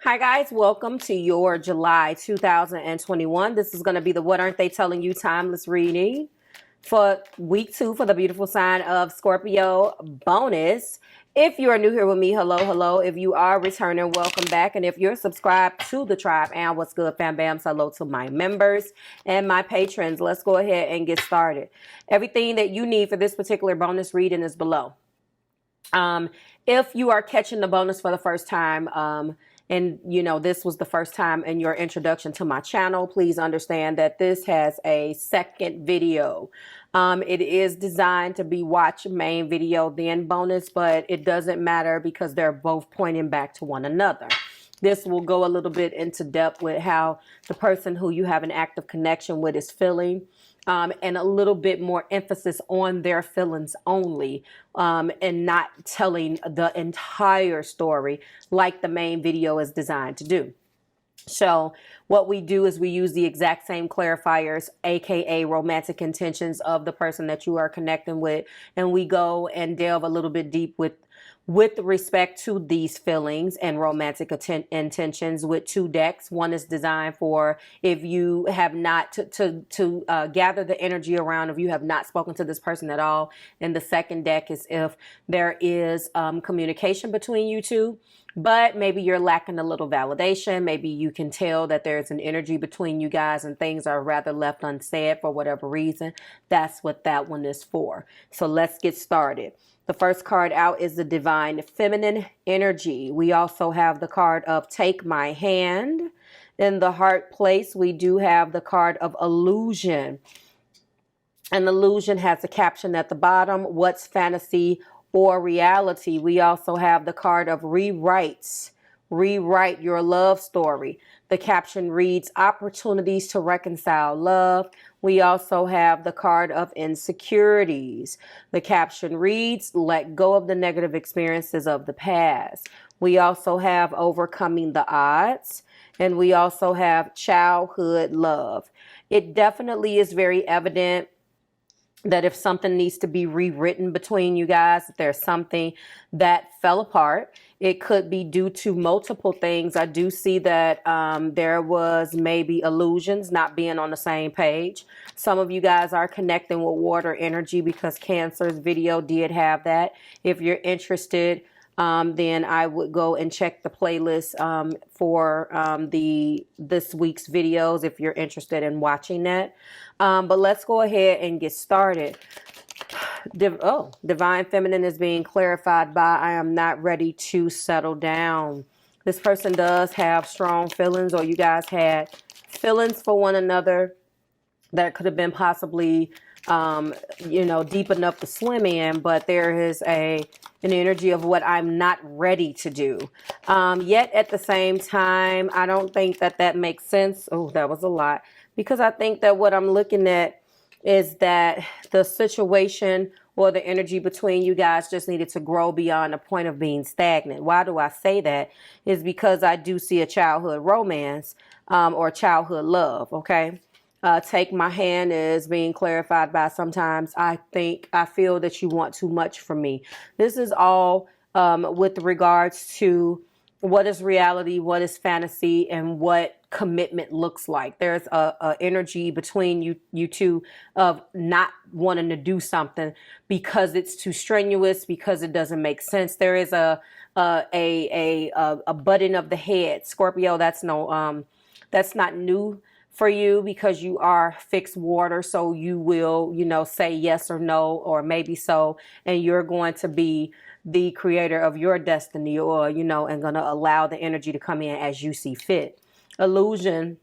Hi guys, welcome to your July 2021. This is going to be the What Aren't They Telling You timeless reading for week 2 for the beautiful sign of Scorpio bonus. If you are new here with me, hello. If you are returning, welcome back. And if you're subscribed to the tribe, and what's good, fam bams, hello to my members and my patrons. Let's go ahead and get started. Everything that you need for this particular bonus reading is below. If you are catching the bonus for the first time, and you know this was the first time in your introduction to my channel, please understand that this has a second video. It is designed to be watch main video then bonus, but it doesn't matter because they're both pointing back to one another. This will go a little bit into depth with how the person who you have an active connection with is feeling. And a little bit more emphasis on their feelings only, and not telling the entire story like the main video is designed to do. So what we do is we use the exact same clarifiers, aka romantic intentions of the person that you are connecting with, and we go and delve a little bit deep with respect to these feelings and romantic intentions with 2 decks. One is designed for if you have not to gather the energy around, if you have not spoken to this person at all. And the second deck is if there is communication between you two, but maybe you're lacking a little validation. Maybe you can tell that there's an energy between you guys and things are rather left unsaid for whatever reason. That's what that one is for. So let's get started. The first card out is the Divine Feminine Energy. We also have the card of Take My Hand. In the heart place, we do have the card of Illusion. And Illusion has a caption at the bottom, what's fantasy or reality? We also have the card of Rewrites. Rewrite your love story. The caption reads, opportunities to reconcile love. We also have the card of Insecurities. The caption reads, let go of the negative experiences of the past. We also have Overcoming the Odds. And we also have Childhood Love. It definitely is very evident that if something needs to be rewritten between you guys, if there's something that fell apart, it could be due to multiple things. I do see that there was maybe illusions, not being on the same page. Some of you guys are connecting with water energy because Cancer's video did have that. If you're interested, then I would go and check the playlist for this week's videos if you're interested in watching that. But let's go ahead and get started. Divine Feminine is being clarified by I am not ready to settle down. This person does have strong feelings, or you guys had feelings for one another that could have been possibly deep enough to swim in, but there is an energy of what I'm not ready to do. Yet at the same time, I don't think that makes sense. Oh, that was a lot. Because I think that what I'm looking at is that the situation or the energy between you guys just needed to grow beyond the point of being stagnant. Why do I say that? Is because I do see a childhood romance or childhood love, okay? Take My Hand is being clarified by sometimes I feel that you want too much from me. This is all with regards to what is reality, what is fantasy, and what commitment looks like. There's a energy between you two of not wanting to do something because it's too strenuous, because it doesn't make sense. There is a butting of the head. Scorpio, that's not new for you because you are fixed water. So you will, say yes or no, or maybe so, and you're going to be the creator of your destiny, or, and going to allow the energy to come in as you see fit. Illusion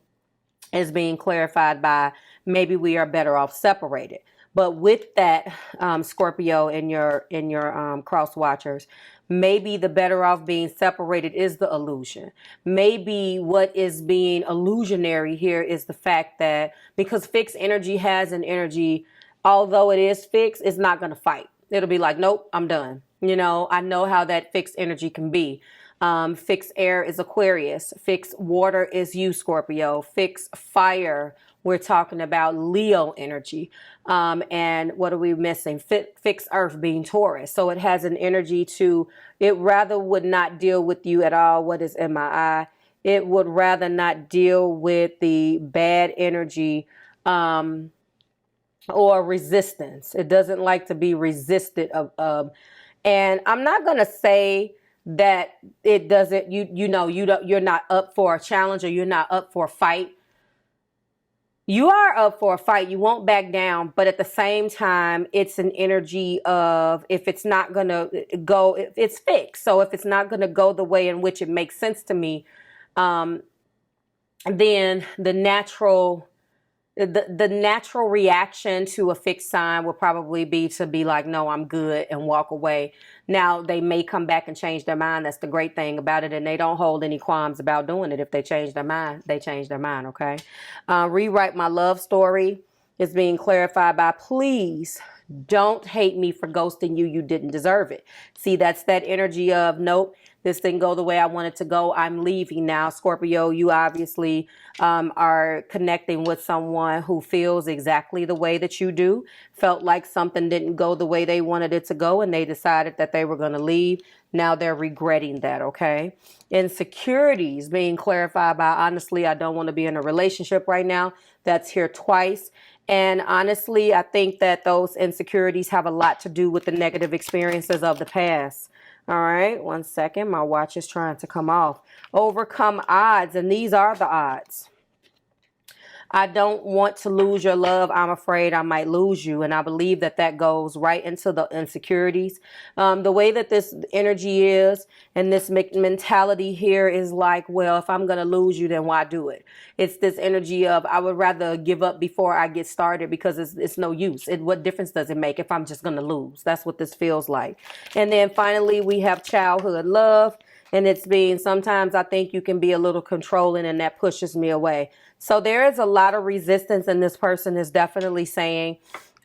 is being clarified by maybe we are better off separated. But with that, Scorpio in your cross watchers, maybe the better off being separated is the illusion. Maybe what is being illusionary here is the fact that because fixed energy has an energy, although it is fixed, it's not going to fight. It'll be like, nope, I'm done. I know how that fixed energy can be. Fixed air is Aquarius. Fixed water is you, Scorpio. Fixed fire, we're talking about Leo energy. And what are we missing? Fixed earth being Taurus. So it has an energy to, it rather would not deal with you at all. What is in my eye? it would rather not deal with the bad energy or resistance. It doesn't like to be resisted of. And I'm not going to say that it doesn't, you're not up for a challenge or you're not up for a fight. You are up for a fight. You won't back down. But at the same time, it's an energy of, if it's not going to go, it's fixed. So if it's not going to go the way in which it makes sense to me, then the natural reaction to a fixed sign will probably be to be like, no, I'm good, and walk away. Now, they may come back and change their mind. That's the great thing about it. And they don't hold any qualms about doing it. If they change their mind, they change their mind, okay? Rewrite my love story is being clarified by, please don't hate me for ghosting you. You didn't deserve it. See, that's that energy of, nope, this didn't go the way I wanted to go. I'm leaving now. Scorpio, you obviously are connecting with someone who feels exactly the way that you do. Felt like something didn't go the way they wanted it to go, and they decided that they were going to leave. Now they're regretting that, okay? Insecurities being clarified by, honestly, I don't want to be in a relationship right now. That's here twice. And honestly, I think that those insecurities have a lot to do with the negative experiences of the past. All right, 1 second. My watch is trying to come off. Overcome odds, and these are the odds. I don't want to lose your love. I'm afraid I might lose you. And I believe that that goes right into the insecurities. The way that this energy is and this mentality here is like, well, if I'm going to lose you, then why do it? It's this energy of, I would rather give up before I get started because it's no use. What difference does it make if I'm just going to lose? That's what this feels like. And then finally, we have childhood love. And it's being, sometimes I think you can be a little controlling, and that pushes me away. So there is a lot of resistance, and this person is definitely saying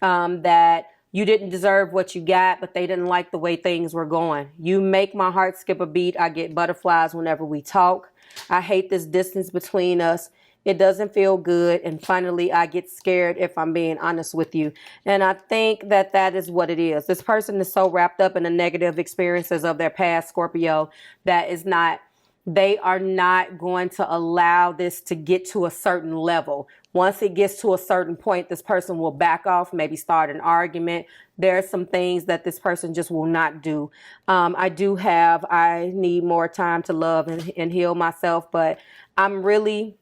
that you didn't deserve what you got, but they didn't like the way things were going. You make my heart skip a beat. I get butterflies whenever we talk. I hate this distance between us. It doesn't feel good. And finally, I get scared, if I'm being honest with you. And I think that that is what it is. This person is so wrapped up in the negative experiences of their past, Scorpio, they are not going to allow this to get to a certain level. Once it gets to a certain point, this person will back off, maybe start an argument. There are some things that this person just will not do. I need more time to love and heal myself, but I'm really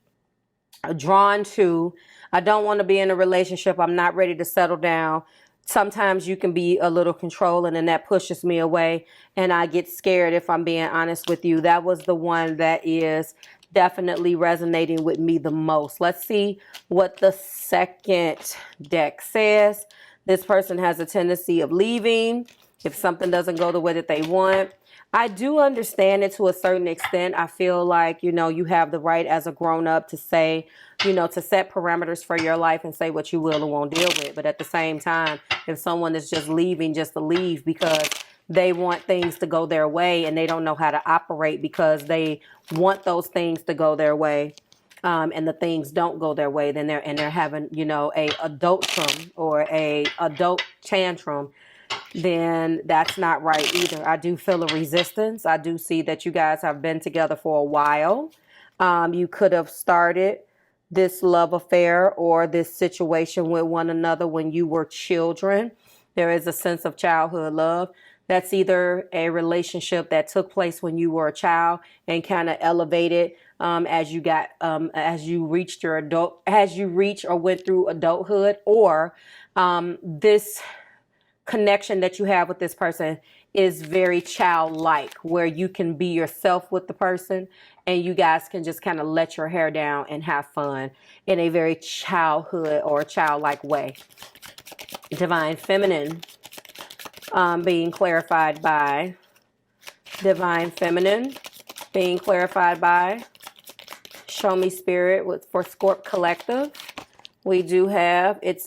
drawn to, I don't want to be in a relationship. I'm not ready to settle down. Sometimes you can be a little controlling, and that pushes me away, and I get scared, if I'm being honest with you. That was the one that is definitely resonating with me the most. Let's see what the second deck says. This person has a tendency of leaving if something doesn't go the way that they want. I do understand it to a certain extent. I feel like, you have the right as a grown-up to say, to set parameters for your life and say what you will and won't deal with. But at the same time, if someone is just leaving just to leave because they want things to go their way and they don't know how to operate because they want those things to go their way, and the things don't go their way, then they're having, a adultrum or a adult tantrum, then that's not right either. I do feel a resistance. I do see that you guys have been together for a while. You could have started this love affair or this situation with one another when you were children. There is a sense of childhood love. That's either a relationship that took place when you were a child and kind of elevated as you reached or went through adulthood, or this connection that you have with this person is very childlike, where you can be yourself with the person and you guys can just kind of let your hair down and have fun in a very childhood or childlike way. Divine Feminine being clarified by Divine Feminine being clarified by Show Me Spirit for Scorp Collective. We do have it's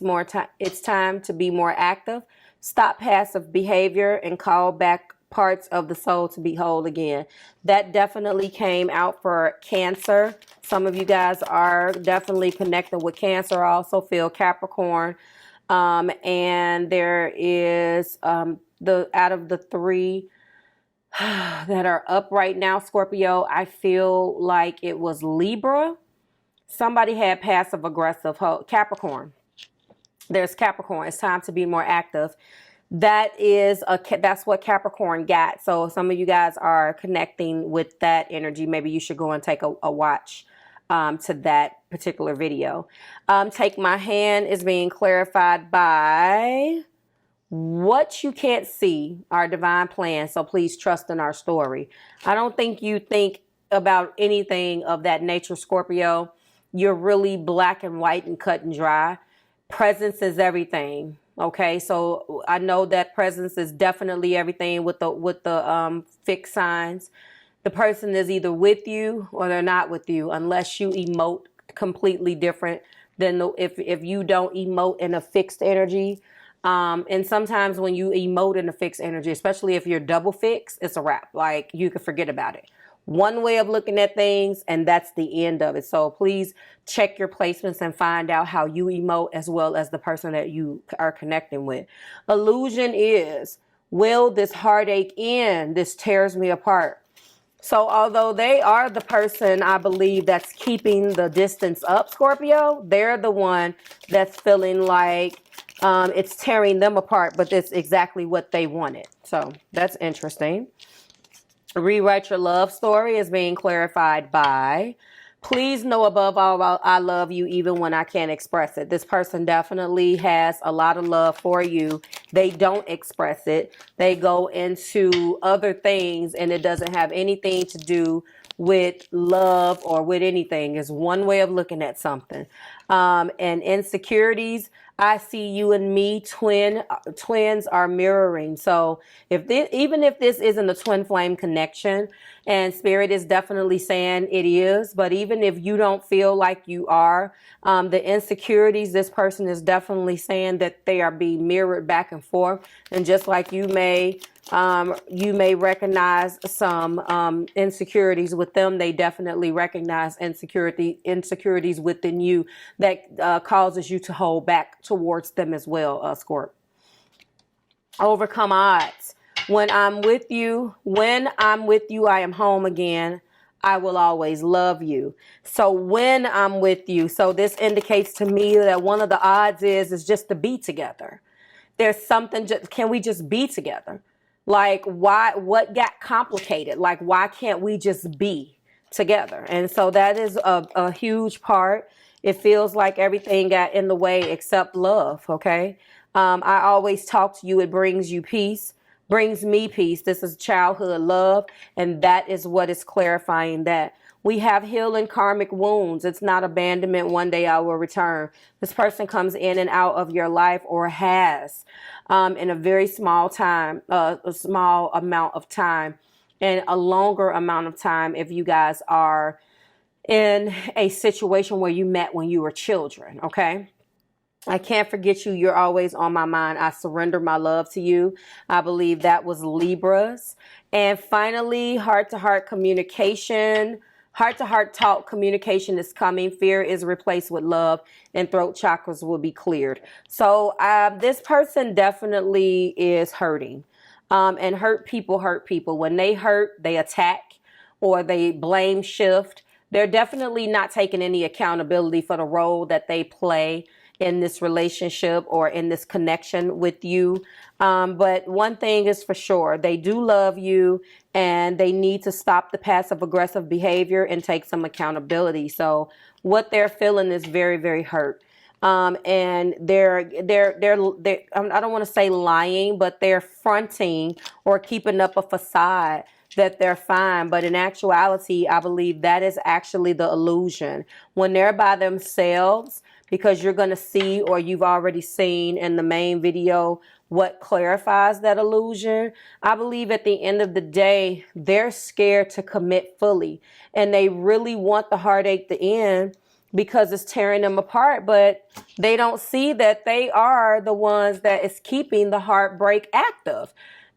time to be more active. Stop passive behavior and call back parts of the soul to be whole again. That definitely came out for Cancer. Some of you guys are definitely connected with Cancer. I also feel Capricorn. And there is out of the three, that are up right now, Scorpio. I feel like it was Libra. Somebody had passive aggressive. Capricorn. There's Capricorn. It's time to be more active. That's what Capricorn got. So some of you guys are connecting with that energy. Maybe you should go and take a watch to that particular video. Take my hand is being clarified by what you can't see, our divine plan. So please trust in our story. I don't think you think about anything of that nature, Scorpio. You're really black and white and cut and dry. Presence is everything. Okay, so I know that presence is definitely everything with the fixed signs. The person is either with you or they're not with you, unless you emote completely different than if you don't emote in a fixed energy. And sometimes when you emote in a fixed energy, especially if you're double fixed, it's a wrap. Like, you can forget about it. One way of looking at things, and that's the end of it. So please check your placements and find out how you emote as well as the person that you are connecting with. Illusion is, will this heartache end? This tears me apart. So although they are the person, I believe, that's keeping the distance up, Scorpio, they're the one that's feeling like it's tearing them apart, but it's exactly what they wanted. So that's interesting. Rewrite your love story is being clarified by, please know above all, I love you even when I can't express it. This person definitely has a lot of love for you. They don't express it. They go into other things and it doesn't have anything to do with love or with anything. It's one way of looking at something. And insecurities, I see you and me, twins are mirroring. So even if this isn't a twin flame connection, and Spirit is definitely saying it is, but even if you don't feel like you are, the insecurities, this person is definitely saying that they are being mirrored back and forth. And just like you may recognize some insecurities with them, they definitely recognize insecurities within you that causes you to hold back towards them as well, Scorp. Overcome odds. When I'm with you, I am home again. I will always love you. So when I'm with you, so this indicates to me that one of the odds is just to be together. There's something, can we just be together? Like, what got complicated? Like, why can't we just be together? And so that is a huge part. It feels like everything got in the way except love, okay? I always talk to you. It brings you peace, brings me peace. This is childhood love, and that is what is clarifying that. We have healing karmic wounds. It's not abandonment. One day I will return. This person comes in and out of your life, or has, in a very small time, a small amount of time, and a longer amount of time if you guys are in a situation where you met when you were children, okay? I can't forget you. You're always on my mind. I surrender my love to you. I believe that was Libras. And finally, heart-to-heart communication. Heart-to-heart talk communication is coming. Fear is replaced with love, and throat chakras will be cleared. So this person definitely is hurting. And hurt people hurt people. When they hurt, they attack or they blame shift. They're definitely not taking any accountability for the role that they play in this relationship or in this connection with you. But one thing is for sure, they do love you and they need to stop the passive aggressive behavior and take some accountability. So what they're feeling is very, very hurt. And they're I don't want to say lying, but they're fronting or keeping up a facade that they're fine. But in actuality, I believe that is actually the illusion. When they're by themselves, because you're going to see, or you've already seen in the main video, what clarifies that illusion. I believe at the end of the day, they're scared to commit fully, and they really want the heartache to end because it's tearing them apart, but they don't see that they are the ones that is keeping the heartbreak active.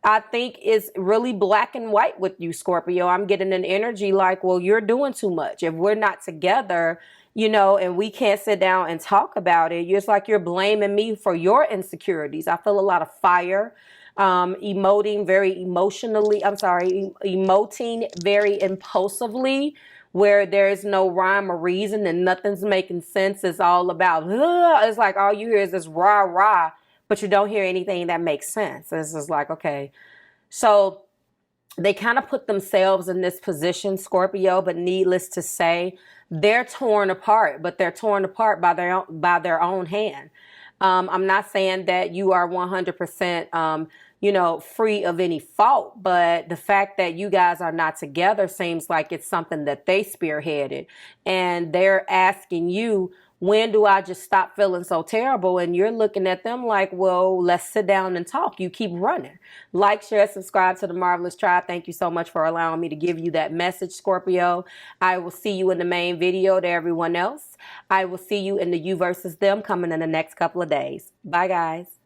I think it's really black and white with you, Scorpio. I'm getting an energy like, well, you're doing too much. If we're not together, you know, and we can't sit down and talk about it, it's like you're blaming me for your insecurities. I feel a lot of fire. emoting very emotionally, emoting very impulsively, where there's no rhyme or reason and nothing's making sense. It's all about, it's like all you hear is this rah rah, but you don't hear anything that makes sense. It's just like, okay. So they kind of put themselves in this position, Scorpio, but needless to say, they're torn apart, but they're torn apart by their own hand. I'm not saying that you are 100%, free of any fault, but the fact that you guys are not together seems like it's something that they spearheaded, and they're asking you, when do I just stop feeling so terrible? And you're looking at them like, well, let's sit down and talk. You keep running. Like, share, subscribe to the Marvelous Tribe. Thank you so much for allowing me to give you that message, Scorpio. I will see you in the main video to everyone else. I will see you in the you versus them coming in the next couple of days. Bye, guys.